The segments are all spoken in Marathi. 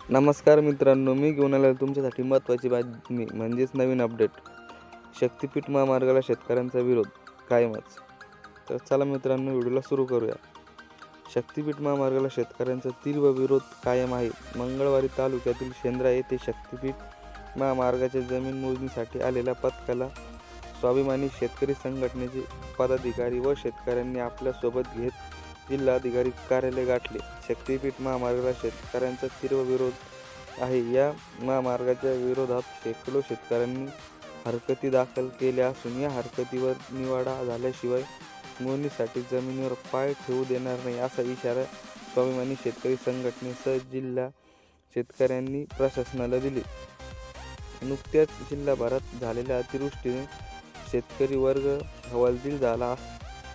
नमस्कार मित्रांनो, मी घेऊन आलेलो तुमच्यासाठी महत्त्वाची बातमी म्हणजेच नवीन अपडेट. शक्तिपीठ महामार्गाला शेतकऱ्यांचा विरोध कायमच. तर चला मित्रांनो, व्हिडिओला सुरू करूया. शक्तिपीठ महामार्गाला शेतकऱ्यांचा तीव्र विरोध कायम आहे. मंगळवारी तालुक्यातील शेंद्रा येथे शक्तिपीठ महामार्गाच्या जमीन मोजणीसाठी आलेल्या पथकाला स्वाभिमानी शेतकरी संघटनेचे पदाधिकारी व शेतकऱ्यांनी आपल्यासोबत घेत जिल्हाधिकारी कार्यालय गाठले. शक्तिपीठ महामार्गाला शेतकऱ्यांचा तीव्र विरोध आहे. या महामार्गाच्या विरोधात शेकडो शेतकऱ्यांनी हरकती दाखल केल्या असून या हरकतीवर निवाडा झाल्याशिवाय मोजणीसाठी जमिनीवर पाय ठेवू देणार नाही असा इशारा स्वाभिमानी शेतकरी संघटनेसह जिल्हा शेतकऱ्यांनी प्रशासनाला दिले. नुकत्याच जिल्हाभरात झालेल्या अतिवृष्टीने शेतकरी वर्ग हवालदिल झाला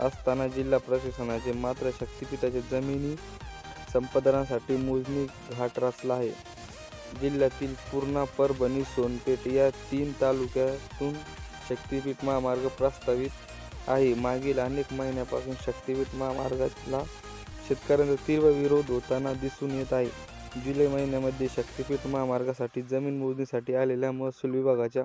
असताना जिल्हा प्रशासनाचे मात्र शक्तिपीठाच्या जमिनी संपादनासाठी मोजणी घाट रचला आहे. जिल्ह्यातील पूर्णा, परभणी, सोनपेठ या 3 तालुक्यातून शक्तिपीठ महामार्ग प्रस्तावित आहे. मागील अनेक महिन्यापासून शक्तिपीठ महामार्गाला शेतकऱ्यांचा तीव्र विरोध होताना दिसून येत आहे. जुलै महिन्यामध्ये शक्तिपीठ महामार्गासाठी जमीन मोजणीसाठी आलेल्या महसूल विभागाच्या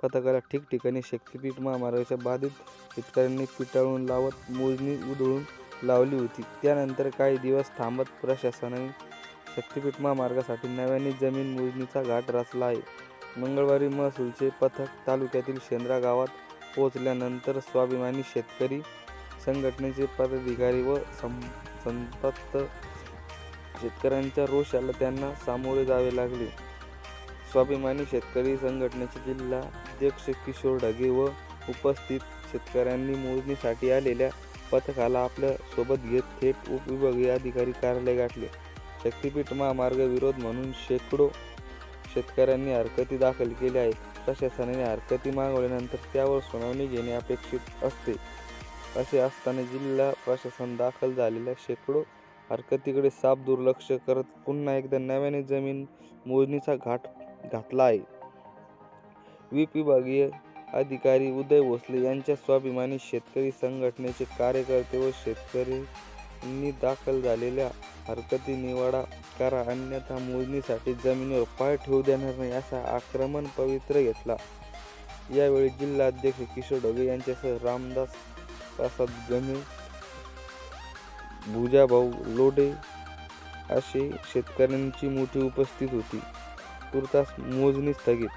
पथकाला ठिकठिकाणी शक्तिपीठ महामार्गाच्या बाधित शेतकऱ्यांनी पिटाळून लावत मोजणी उधळून लावली होती. त्यानंतर काही दिवस थांबत प्रशासनाने शक्तिपीठ महामार्गासाठी नव्याने जमीन मोजणीचा घाट रचला आहे. मंगळवारी महसूलचे पथक तालुक्यातील शेंद्रा गावात पोहोचल्यानंतर स्वाभिमानी शेतकरी संघटनेचे पदाधिकारी व संतप्त शेतकऱ्यांच्या रोषाला त्यांना सामोरे जावे लागले. स्वाभिमानी शेतकरी संघटनेचे जिल्हाध्यक्ष किशोर ढगे व उपस्थित शेतकऱ्यांनी मोजणीसाठी आलेल्या पथकाला आपल्या सोबत घेत थेट उपविभागीय अधिकारी कार्यालय गाठले. शक्तिपीठ महामार्ग विरोध म्हणून शेकडो शेतकऱ्यांनी हरकती दाखल केल्या आहेत. प्रशासनाने हरकती मागवल्यानंतर त्यावर सुनावणी घेणे अपेक्षित असते. असे असताना जिल्हा प्रशासन दाखल झालेल्या शेकडो हरकतीकडे साफ दुर्लक्ष करत पुन्हा एकदा नव्याने जमीन मोजणीचा घाट घातला आहे. विभागीय अधिकारी उदय भोसले यांच्या स्वाभिमानी शेतकरी संघटनेचे कार्यकर्ते व शेतकऱ्यांनी दाखल झालेल्या हरकती निवाडा करा, अन्यथा मोजणीसाठी जमिनीवर पाय ठेवू देणार नाही असा आक्रमक पवित्रा घेतला. यावेळी जिल्हाध्यक्ष किशोर ढगे यांच्यासह रामदास प्रसाद गमे, भुजाभाऊ लोढे असे शेतकऱ्यांची मोठी उपस्थिती होती. तुर्तास मोजणी स्थगित.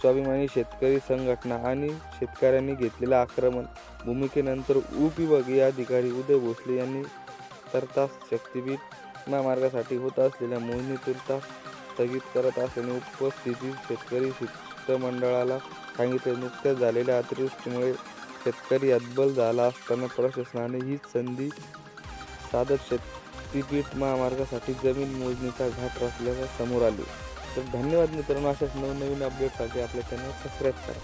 स्वाभिमानी शेतकरी संघटना आणि शेतकऱ्यांनी घेतलेल्या आक्रमक भूमिकेनंतर उपविभागीय अधिकारी उदय भोसले यांनी तुर्तास शक्तिपीठ महामार्गासाठी होत असलेल्या मोजणी तुर्तास स्थगित करत असल्याने उपस्थित शेतकरी शिष्टमंडळाला सांगितले. नुकत्याच झालेल्या अतिवृष्टीमुळे शेतकरी हतबल झाला असताना प्रशासनाने हीच संधी साधत शक्तिपीठ महामार्गासाठी जमीन मोजणीचा घाट रचल्याचे समोर आले. तर धन्यवाद मित्रांनो. अशाच नवनवीन अपडेटसाठी आपल्या चॅनल सबस्क्राईब करा.